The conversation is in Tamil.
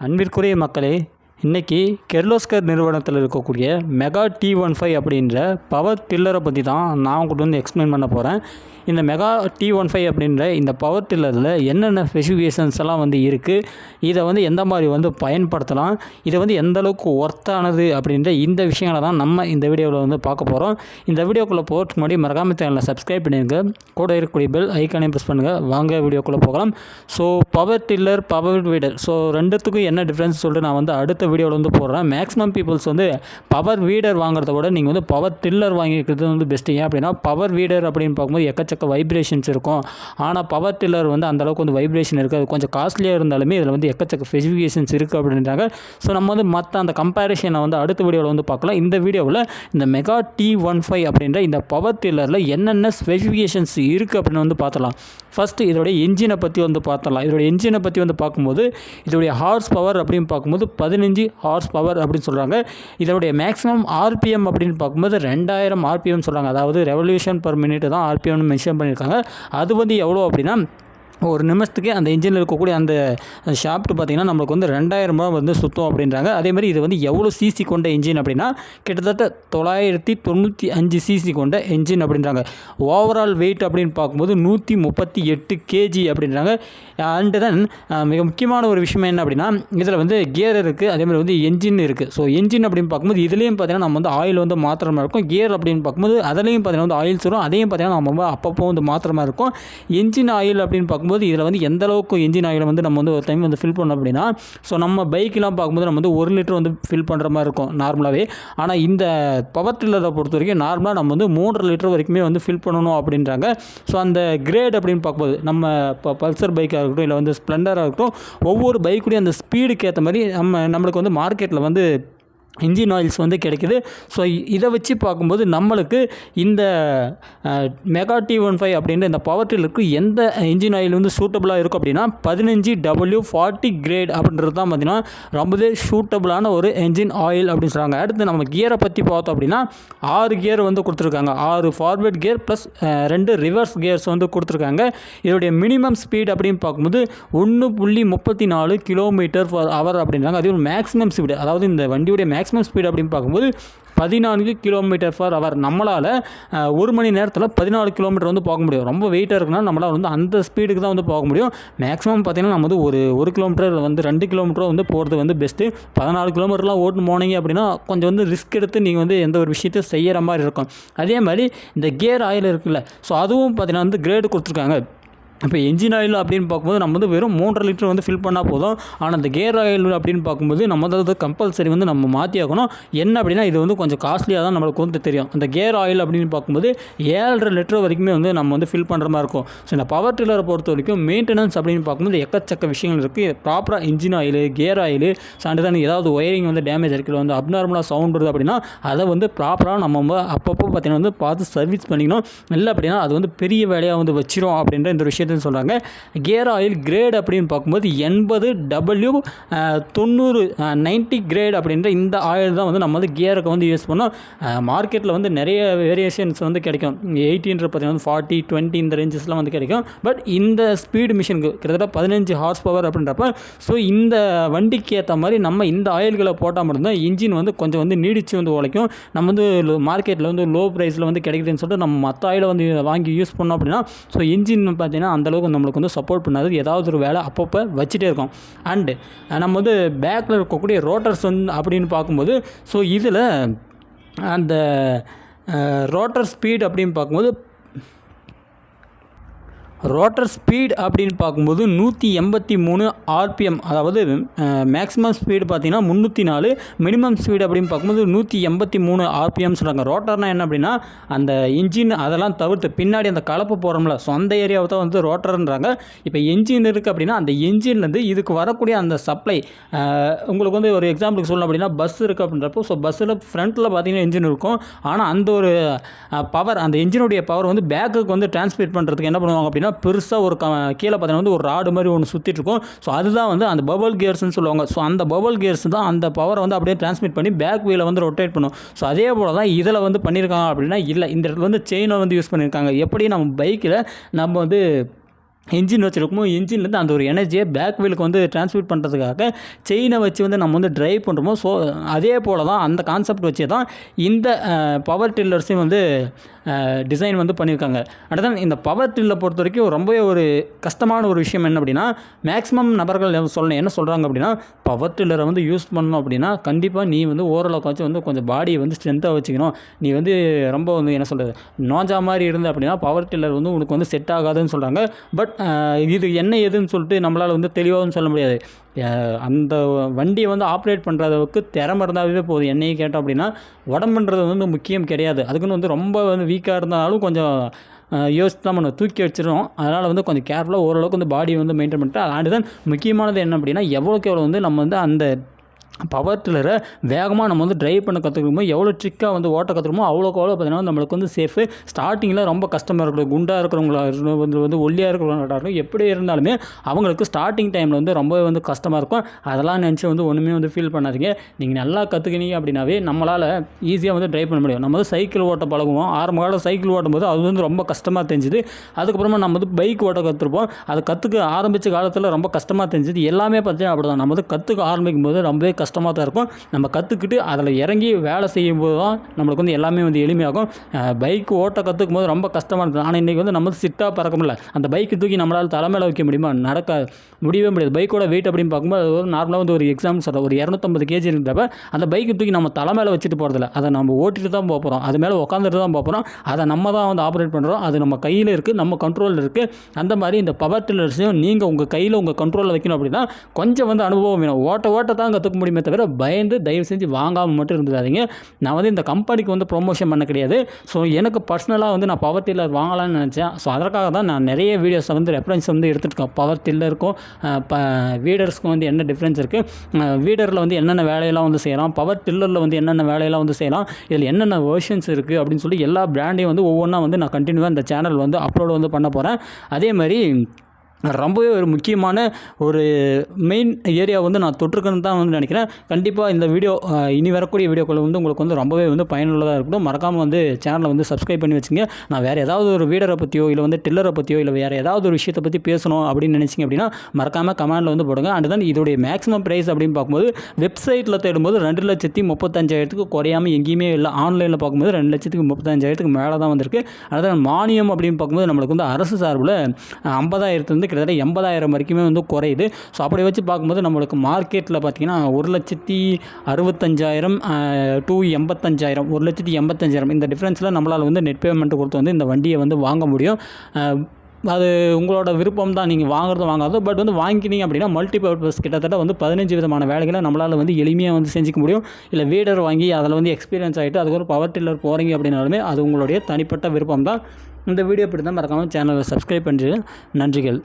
அன்பிற்குரிய மக்களே, இன்றைக்கி கிர்லோஸ்கர் நிறுவனத்தில் இருக்கக்கூடிய மெகா T15 அப்படின்ற பவர் டில்லரை பற்றி தான் நான் உங்கள்கிட்ட வந்து எக்ஸ்பிளைன் பண்ண போகிறேன். இந்த மெகா T15 அப்படின்ற இந்த பவர் டில்லரில் என்னென்ன ஸ்பெசிஃபிகேஷன்ஸ் எல்லாம் வந்து இருக்குது, இதை வந்து எந்த மாதிரி வந்து பயன்படுத்தலாம், இதை வந்து எந்த அளவுக்கு ஒர்த்தானது அப்படின்ற இந்த விஷயங்களை தான் நம்ம இந்த வீடியோவில் வந்து பார்க்க போகிறோம். இந்த வீடியோக்குள்ளே போகிறதுக்கு முன்னாடி மறக்காமல் சேனலை சப்ஸ்கிரைப் பண்ணிடுங்க, கூட இருக்கக்கூடிய பெல் ஐக்கானையும் ப்ரெஸ் பண்ணுங்கள். வாங்க வீடியோக்குள்ளே போகலாம். So power tiller, power வீடர், so ரெண்டுத்துக்கும் என்ன டிஃப்ரென்ஸ் சொல்லிட்டு நான் வந்து அடுத்த வீடியோவில் வந்து போடுறேன். மேக்ஸிமம் பீப்புள்ஸ் வந்து பவர் வீடர் வாங்குறத விட நீங்கள் வந்து பவர் டில்லர் வாங்கிக்கிறது வந்து பெஸ்ட்டு. ஏன் அப்படின்னா பவர் வீடர் அப்படின்னு பார்க்கும்போது எக்கச்சக்க வைப்ரேஷன்ஸ் இருக்கும். ஆனால் பவர் டில்லர் வந்து அந்தளவுக்கு வந்து வைப்ரேஷன் இருக்குது, அது கொஞ்சம் காஸ்ட்லியாக இருந்தாலுமே இதில் வந்து எக்கச்சக்க ஸ்பெசிஃபிகேஷன்ஸ் இருக்குது அப்படின்றாங்க. ஸோ நம்ம வந்து மற்ற அந்த கம்பேரிஷனை வந்து அடுத்த வீடியோவில் வந்து பார்க்கலாம். இந்த வீடியோவில் இந்த மெகா T15 அப்படின்ற இந்த பவர் டில்லரில் என்னென்ன ஸ்பெசிஃபிகேஷன்ஸ் இருக்குது அப்படின்னு வந்து பார்த்தலாம். ஃபஸ்ட்டு இதோடைய என்ஜினை பற்றி வந்து பார்த்தலாம். இதோடைய என்ஜினை பற்றி வந்து பார்க்கும்போது இதோடைய ஹார்ஸ் பவர் அப்படின்னு பார்க்கும்போது 15 ஹார்ஸ் பவர் அப்படின்னு சொல்கிறாங்க. இதோடைய மேக்ஸிமம் ஆர்பிஎம் அப்படின்னு பார்க்கும்போது 2000 ஆர்பிஎம் சொல்கிறாங்க. அதாவது ரெவல்யூஷன் பர் மினிட் தான் ஆர்பிஎம்னு மென்ஷன் பண்ணியிருக்காங்க. அது வந்து எவ்வளோ அப்படின்னா ஒரு நிமிஷத்துக்கு அந்த இன்ஜினில் இருக்கக்கூடிய அந்த ஷாஃப்ட் பார்த்திங்கன்னா நம்மளுக்கு வந்து 2000 ரூபா வந்து சுற்றும் அப்படின்றாங்க. அதேமாதிரி இது வந்து எவ்வளோ சிசி கொண்ட இன்ஜின் அப்படின்னா கிட்டத்தட்ட 995 சிசி கொண்ட இன்ஜின் அப்படின்றாங்க. ஓவரால் வெயிட் அப்படின்னு பார்க்கும்போது 138 கேஜி அப்படின்றாங்க. அண்டு தென் மிக முக்கியமான ஒரு விஷயம் என்ன அப்படின்னா இதில் வந்து கியர் இருக்குது, அதேமாதிரி வந்து என்ஜின் இருக்குது. ஸோ என்ஜின் அப்படின்னு பார்க்கும்போது இதுலேயும் பார்த்திங்கன்னா நம்ம வந்து ஆயில் வந்து மாத்திர மாதிரி இருக்கும். கியர் அப்படின்னு பார்க்கும்போது அதுலேயும் பார்த்திங்கன்னா வந்து ஆயில்ஸ் வரும். அதையும் பார்த்திங்கன்னா நம்ம அப்பப்போ வந்து மாத்திர மாதிரி இருக்கும். என்ஜின் ஆயில் அப்படின்னு பார்க்கும்போது இதில் வந்து எந்த அளவுக்கு என்ஜின் ஆயிலை வந்து நம்ம வந்து ஒரு டைம் வந்து ஃபில் பண்ணோம் அப்படின்னா, ஸோ நம்ம பைக்கெலாம் பார்க்கும்போது நம்ம வந்து 1 லிட்டர் வந்து ஃபில் பண்ணுற மாதிரி இருக்கும் நார்மலாகவே. ஆனால் இந்த பவர் டில்லரை பொறுத்த வரைக்கும் நார்மலாக நம்ம வந்து 3.5 லிட்டர் வரைக்குமே வந்து ஃபில் பண்ணணும் அப்படின்றாங்க. ஸோ அந்த கிரேட் அப்படின்னு பார்க்கும்போது நம்ம இப்போ பல்சர் பைக்காக இருக்கட்டும், இல்லை வந்து ஸ்ப்ளெண்டராக இருக்கட்டும், ஒவ்வொரு பைக்குடைய அந்த ஸ்பீடுக்கு ஏற்ற மாதிரி நம்மளுக்கு வந்து மார்க்கெட்டில் வந்து இன்ஜின் ஆயில்ஸ் வந்து கிடைக்குது. ஸோ இதை வச்சு பார்க்கும்போது நம்மளுக்கு இந்த மெகா T15 அப்படின்ற இந்த பவர் டில்லருக்கு எந்த இன்ஜின் ஆயில் வந்து சூட்டபுளாக இருக்கும் அப்படின்னா 15W40 கிரேட் அப்படின்றது தான் பார்த்திங்கன்னா ரொம்பவே சூட்டபுளான ஒரு இன்ஜின் ஆயில் அப்படின்னு சொல்கிறாங்க. அடுத்து நம்ம கியரை பற்றி பார்த்தோம் அப்படின்னா 6 கியர் வந்து கொடுத்துருக்காங்க. 6 forward gear plus 2 reverse gears வந்து கொடுத்துருக்காங்க. இதோடைய மினிமம் ஸ்பீட் அப்படின்னு பார்க்கும்போது 1.34 km/h அப்படின்றாங்க. அது ஒரு மேக்ஸிமம் ஸ்பீடு, அதாவது இந்த வண்டியுடைய மேக்ஸிமம் ஸ்பீட் அப்படின்னு பார்க்கும்போது 14 km/h. நம்மளால் ஒரு மணி நேரத்தில் 14 கிலோமீட்டர் வந்து போக முடியும். ரொம்ப வெயிட்டாக இருக்குன்னா நம்மளால் வந்து அந்த ஸ்பீடுக்கு தான் வந்து போக முடியும். மேக்ஸிமம் பார்த்திங்கன்னா நம்ம வந்து ஒரு கிலோமீட்டர் வந்து 2 கிலோமீட்டர் வந்து போகிறது வந்து பெஸ்ட்டு. 14 கிலோமீட்டர்லாம் ஓட்டு போனீங்க அப்படின்னா கொஞ்சம் வந்து ரிஸ்க் எடுத்து நீங்கள் வந்து எந்த ஒரு விஷயத்தையும் செய்கிற மாதிரி இருக்கும். அதே மாதிரி இந்த கியர் ஆயில் இருக்குல்ல, ஸோ அதுவும் பார்த்திங்கன்னா வந்து கிரேடு கொடுத்துருக்காங்க. இப்போ என்ஜின் ஆயில் அப்படின்னு பார்க்கும்போது நம்ம வந்து வெறும் 3.5 லிட்டர் வந்து ஃபில் பண்ணால் போதும். ஆனால் இந்த கியர் ஆயில் அப்படின்னு பார்க்கும்போது நம்ம வந்து கம்பல்சரி வந்து நம்ம மாற்றி ஆகணும். என்ன அப்படின்னா இது வந்து கொஞ்சம் காஸ்ட்லியாக தான் நம்மளுக்கு வந்து தெரியும். அந்த கியர் ஆயில் அப்படின்னு பார்க்கும்போது 7.5 லிட்டர் வரைக்குமே வந்து நம்ம வந்து ஃபில் பண்ணுற மாதிரி இருக்கும். ஸோ இந்த பவர் டில்லரை பொறுத்த வரைக்கும் மெயின்டெனன்ஸ் அப்படின்னு பார்க்கும்போது எக்கச்சக்க விஷயங்கள் இருக்குது. ப்ராப்பராக இன்ஜின் ஆயில், கியர் ஆயில், சான்றிதான் ஏதாவது ஒயரிங் வந்து டேமேஜ் இருக்குது, வந்து அப்நார்மலாக சவுண்ட் வருது அப்படின்னா அதை வந்து ப்ராப்பராக நம்ம அப்பப்போ பார்த்திங்கன்னா வந்து பார்த்து சர்வீஸ் பண்ணிக்கணும். இல்லை அப்படின்னா அது வந்து பெரிய வேலையாக வந்து வச்சிரும் அப்படின்ற இந்த விஷயத்தை சொல்கிறாங்க. கியர் ஆயில் கிரேட் அப்படின்னு பார்க்கும்போது 80W90 கிரேட் அப்படின்ற இந்த ஆயில் தான் வந்து நம்ம வந்து கியருக்கு வந்து யூஸ் பண்ணோம். மார்க்கெட்டில் வந்து நிறைய வேரியேஷன்ஸ் வந்து கிடைக்கும். 18 பார்த்தீங்கன்னா 40, 20 இந்த ரேஞ்சஸ்லாம் வந்து கிடைக்கும். பட் இந்த ஸ்பீடு மிஷினுக்கு கிட்டத்தட்ட 15 ஹார்ஸ் பவர் அப்படின்றப்ப ஸோ இந்த வண்டிக்கு ஏற்ற மாதிரி நம்ம இந்த ஆயில்களை போட்டால் மட்டும்தான் இன்ஜின் வந்து கொஞ்சம் வந்து நீடிச்சு வந்து உழைக்கும். நம்ம வந்து மார்க்கெட்டில் வந்து லோ ப்ரைஸில் வந்து கிடைக்குதுன்னு சொல்லிட்டு நம்ம மற்ற ஆயிலை வந்து வாங்கி யூஸ் பண்ணோம் அப்படின்னா ஸோ இன்ஜின் பார்த்தீங்கன்னா அந்தளவுக்கு நம்மளுக்கு வந்து சப்போர்ட் பண்ணாது. ஏதாவது ஒரு வேலை அப்பப்போ வச்சுட்டே இருக்கும். அண்டு நம்ம வந்து பேக்கில் இருக்கக்கூடிய ரோட்டர்ஸ் வந்து அப்படின்னு பார்க்கும்போது ஸோ இதில் அந்த ரோட்டர் ஸ்பீட் அப்படின்னு பார்க்கும்போது ரோட்டர் ஸ்பீட் அப்படின்னு பார்க்கும்போது 183 ஆர்பிஎம், அதாவது மேக்ஸிமம் ஸ்பீடு பார்த்திங்கன்னா 304, மினிமம் ஸ்பீடு அப்படின்னு பார்க்கும்போது 183 ஆர்பிஎம் சொல்கிறாங்க. ரோட்டர்னால் என்ன அப்படின்னா அந்த இன்ஜின் அதெல்லாம் தவிர்த்து பின்னாடி அந்த கலப்பு போகிறோம்ல, ஸோ அந்த ஏரியாவை தான் வந்து ரோட்டர்ன்றாங்க. இப்போ என்ஜின் இருக்குது அப்படின்னா அந்த என்ஜின்லேருந்து இதுக்கு வரக்கூடிய அந்த சப்ளை, உங்களுக்கு வந்து ஒரு எக்ஸாம்பிளுக்கு சொல்லணும் அப்படின்னா பஸ் இருக்குது அப்படின்றப்போ ஸோ பஸ்ஸில் ஃப்ரண்ட்டில் பார்த்திங்கன்னா என்ஜின் இருக்கும். ஆனால் அந்த ஒரு பவர், அந்த என்ஜினுடைய பவர் வந்து பேக்குக்கு வந்து டிரான்ஸ்மிட் பண்ணுறதுக்கு என்ன பண்ணுவாங்க அப்படின்னா பெருசாக ஒரு கீழே பார்த்தீங்கன்னா வந்து ஒரு ராடு மாதிரி ஒன்று சுற்றிட்டு இருக்கும். ஸோ அதுதான் வந்து அந்த பபல் கியர்ஸ்னு சொல்லுவாங்க. ஸோ அந்த பபல் கியர்ஸ் தான் அந்த பவரை வந்து அப்படியே டிரான்ஸ்மிட் பண்ணி பேக் வீலை வந்து ரொட்டேட் பண்ணும். ஸோ அதே போல் தான் இதில் வந்து பண்ணியிருக்காங்க அப்படின்னா இல்லை, இந்த இடத்துல வந்து செயினை வந்து யூஸ் பண்ணியிருக்காங்க. எப்படி நம்ம பைக்கில் நம்ம வந்து இன்ஜின் வச்சுருக்கோமோ இன்ஜின்லேருந்து அந்த ஒரு எனர்ஜியை பேக் வீலுக்கு வந்து ட்ரான்ஸ்மிட் பண்ணுறதுக்காக செயினை வச்சு வந்து நம்ம வந்து ட்ரைவ் பண்ணுறோமோ. ஸோ அதே போல் தான் அந்த கான்செப்ட் வச்சே தான் இந்த பவர் டில்லர்ஸையும் வந்து டிசைன் வந்து பண்ணியிருக்காங்க. அடுத்து இந்த பவர் டில்லரை பொறுத்த வரைக்கும் ரொம்பவே ஒரு கஷ்டமான ஒரு விஷயம் என்ன அப்படின்னா, மேக்ஸிமம் நபர்கள் என்ன சொல்கிறாங்க அப்படின்னா, பவர் டில்லரை வந்து யூஸ் பண்ணணும் அப்படின்னா கண்டிப்பாக நீ வந்து ஓரளவுக்காச்சும் வந்து கொஞ்சம் பாடியை வந்து ஸ்ட்ரென்த்தாக வச்சுக்கணும். நீ வந்து ரொம்ப வந்து என்ன சொல்கிறது நோஞ்சா மாதிரி இருந்து அப்படின்னா பவர் டில்லர் வந்து உனக்கு வந்து செட் ஆகாதுன்னு சொல்கிறாங்க. பட் இது என்ன ஏதுன்னு சொல்லிட்டு நம்மளால் வந்து தெளிவாகவும் சொல்ல முடியாது. அந்த வண்டியை வந்து ஆப்ரேட் பண்ணுறதுக்கு திறமை இருந்தாவே போதும். என்னையும் கேட்டோம் அப்படின்னா உடம்புன்றது வந்து முக்கியம் கிடையாது. அதுக்குன்னு வந்து ரொம்ப வந்து வீக்காக இருந்தாலும் கொஞ்சம் யோசித்து தான் நம்ம தூக்கி வச்சிடும். அதனால் வந்து கொஞ்சம் கேர்ஃபுல்லாக ஓரளவுக்கு வந்து பாடியை வந்து மெயின்டைன் பண்ணிட்டு அதுதான் முக்கியமானது என்ன அப்படின்னா எவ்வளோக்கு எவ்வளோ வந்து நம்ம வந்து அந்த பவர் டில்லரை வேகமாக நம்ம வந்து ட்ரைவ் பண்ண கற்றுக்கணுமோ எவ்வளோ ட்ரிக்காக வந்து ஓட்ட கற்றுக்கணுமோ அவ்வளோக்கு அவ்வளோ பார்த்தீங்கன்னா நம்மளுக்கு வந்து சேஃபு. ஸ்டார்டிங்கில் ரொம்ப கஷ்டமாக இருக்கணும். குண்டாக இருக்கிறவங்களா வந்து ஒல்லியாக இருக்கிறவங்களாக இருக்கும். எப்படி இருந்தாலுமே அவங்களுக்கு ஸ்டார்டிங் டைமில் வந்து ரொம்பவே வந்து கஷ்டமாக இருக்கும். அதெல்லாம் நினச்சி வந்து ஒன்றுமே வந்து ஃபீல் பண்ணாதீங்க. நீங்கள் நல்லா கற்றுக்கினீங்க அப்படின்னாவே நம்மளால் ஈஸியாக வந்து ட்ரைவ் பண்ண முடியும். நம்ம வந்து சைக்கிள் ஓட்ட பழகுவோம். ஆரம்ப காலம் சைக்கிள் ஓட்டும் போது அது வந்து ரொம்ப கஷ்டமாக தெரிஞ்சுது. அதுக்கப்புறமா நம்ம வந்து பைக் ஓட்ட கற்றுருப்போம். அதை கற்றுக்க ஆரம்பித்த காலத்தில் ரொம்ப கஷ்டமாக தெரிஞ்சுது. எல்லாமே பார்த்தீங்கன்னா அப்படி தான். நம்ம வந்து கற்றுக்க ஆரம்பிக்கும் போது ரொம்பவே கஷ்டமாக தான் இருக்கும். நம்ம கற்றுக்கிட்டு அதில் இறங்கி வேலை செய்யும்போது தான் நம்மளுக்கு வந்து எல்லாமே வந்து எளிமையாகும். பைக் ஓட்ட கற்றுக்கும் போது ரொம்ப கஷ்டமாக இருந்தது. ஆனால் இன்றைக்கி வந்து நம்ம சிட்டாக பறக்க முடியல. அந்த பைக்கு தூக்கி நம்மளால் தலைமையில் வைக்க முடியுமா? முடியவே முடியாது. பைக்கோட வெயிட் அப்படின்னு பார்க்கும்போது அது ஒரு நார்மலாக வந்து ஒரு எக்ஸாம்பிள் சொல்கிறேன். ஒரு 250 kg இருக்கிறப்ப அந்த பைக்கு தூக்கி நம்ம தலைமையில் வச்சுட்டு போகிறதில்ல. அதை நம்ம ஓட்டிட்டு தான் போக போகிறோம். அது மேலே உட்காந்துட்டு தான் போக போகிறோம். அதை நம்ம தான் வந்து ஆப்ரேட் பண்ணுறோம். அது நம்ம கையில் இருக்குது, நம்ம கண்ட்ரோலில் இருக்குது. அந்த மாதிரி இந்த பவர் டில்லர்ஸையும் நீங்கள் உங்கள் கையில் உங்கள் கண்ட்ரோலில் வைக்கணும் அப்படின்னா கொஞ்சம் வந்து அனுபவம் வேணும். ஓட்ட தான் கற்றுக்க முடியுமே தவிர பயந்து தயவு செஞ்சு வாங்காமல் மட்டும் இருந்துடாதீங்க. நான் வந்து இந்த கம்பெனிக்கு வந்து ப்ரொமோஷன் பண்ண கிடையாது. ஸோ எனக்கு பர்சனலாக வந்து நான் பவர் டில்லர் வாங்கலாம்னு நினச்சேன். ஸோ அதற்காக தான் நான் நிறைய வீடியோஸை வந்து ரெஃபரன்ஸ் வந்து எடுத்துகிட்டு பவர் டில்லருக்கும் வீடர்ஸ்க்கும் வந்து என்ன டிஃப்ரென்ஸ் இருக்குது, வீடரில் வந்து என்னென்ன வேலையெல்லாம் வந்து செய்யலாம், பவர் டில்லரில் வந்து என்னென்ன வேலையெல்லாம் வந்து செய்யலாம், இதில் என்னென்ன வெர்ஷன்ஸ் இருக்குது அப்படின்னு சொல்லி எல்லா பிராண்டையும் வந்து ஒவ்வொன்றா வந்து நான் கண்டினியூவாக இந்த சேனல் வந்து அப்லோட் வந்து பண்ண போகிறேன். அதே மாதிரி ரொம்பவே ஒரு முக்கியமான ஒரு மெயின் ஏரியா வந்து நான் தொட்டிருக்கேன்னு தான் வந்து நினைக்கிறேன். கண்டிப்பாக இந்த வீடியோ இனி வரக்கூடிய வீடியோக்கள் வந்து உங்களுக்கு வந்து ரொம்பவே வந்து பயனுள்ளதாக இருக்கட்டும். மறக்காமல் வந்து சேனலை வந்து சப்ஸ்கிரைப் பண்ணி வச்சுங்க. நான் வேறு ஏதாவது ஒரு வீடரை பற்றியோ இல்லை வந்து டில்லரை பற்றியோ இல்லை வேறு ஏதாவது ஒரு விஷயத்தை பற்றி பேசணும் அப்படின்னு நினச்சிங்க அப்படின்னா மறக்காமல் கமெண்டில் வந்து போடுங்க. அண்ட் தான் இதோடைய மேக்ஸிமம் ப்ரைஸ் அப்படின்னு பார்க்கும்போது வெப்சைட்டில் தேடும்போது 2,35,000 குறையாமல் எங்கேயுமே இல்லை. ஆன்லைனில் பார்க்கும்போது 2,35,000 மேலே தான் வந்திருக்கு. அதாவது மானியம் அப்படின்னு பார்க்கும்போது நம்மளுக்கு வந்து அரசு சார்பில் 50,000 கிட்டத்தட்ட 80,000 வரைக்குமே வந்து குறையுது. ஸோ அப்படி வச்சு பார்க்கும்போது நம்மளுக்கு மார்க்கெட்டில் பார்த்திங்கன்னா 1,65,000 to 85,000 1,85,000 இந்த டிஃப்ரென்ஸில் நம்மளால் வந்து நெட் பேமெண்ட்டு கொடுத்து வந்து இந்த வண்டியை வந்து வாங்க முடியும். அது உங்களோட விருப்பம் தான், நீங்கள் வாங்குறது வாங்காதோ. பட் வந்து வாங்கினீங்க அப்படின்னா மல்டிபர்பஸ் கிட்டத்தட்ட வந்து 15 விதமான வேலைகளை நம்மளால் வந்து எளிமையாக வந்து செஞ்சுக்க முடியும். இல்லை வீடர் வாங்கி அதில் வந்து எக்ஸ்பீரியன்ஸ் ஆகிட்டு அதுக்கு ஒரு பவர் டில்லர் போகிறீங்க அப்படின்னாலுமே அது உங்களுடைய தனிப்பட்ட விருப்பம் தான். இந்த வீடியோ பிடித்தால் மறக்காமல் சேனலை சப்ஸ்கிரைப் பண்ணிட்டு நன்றிகள்.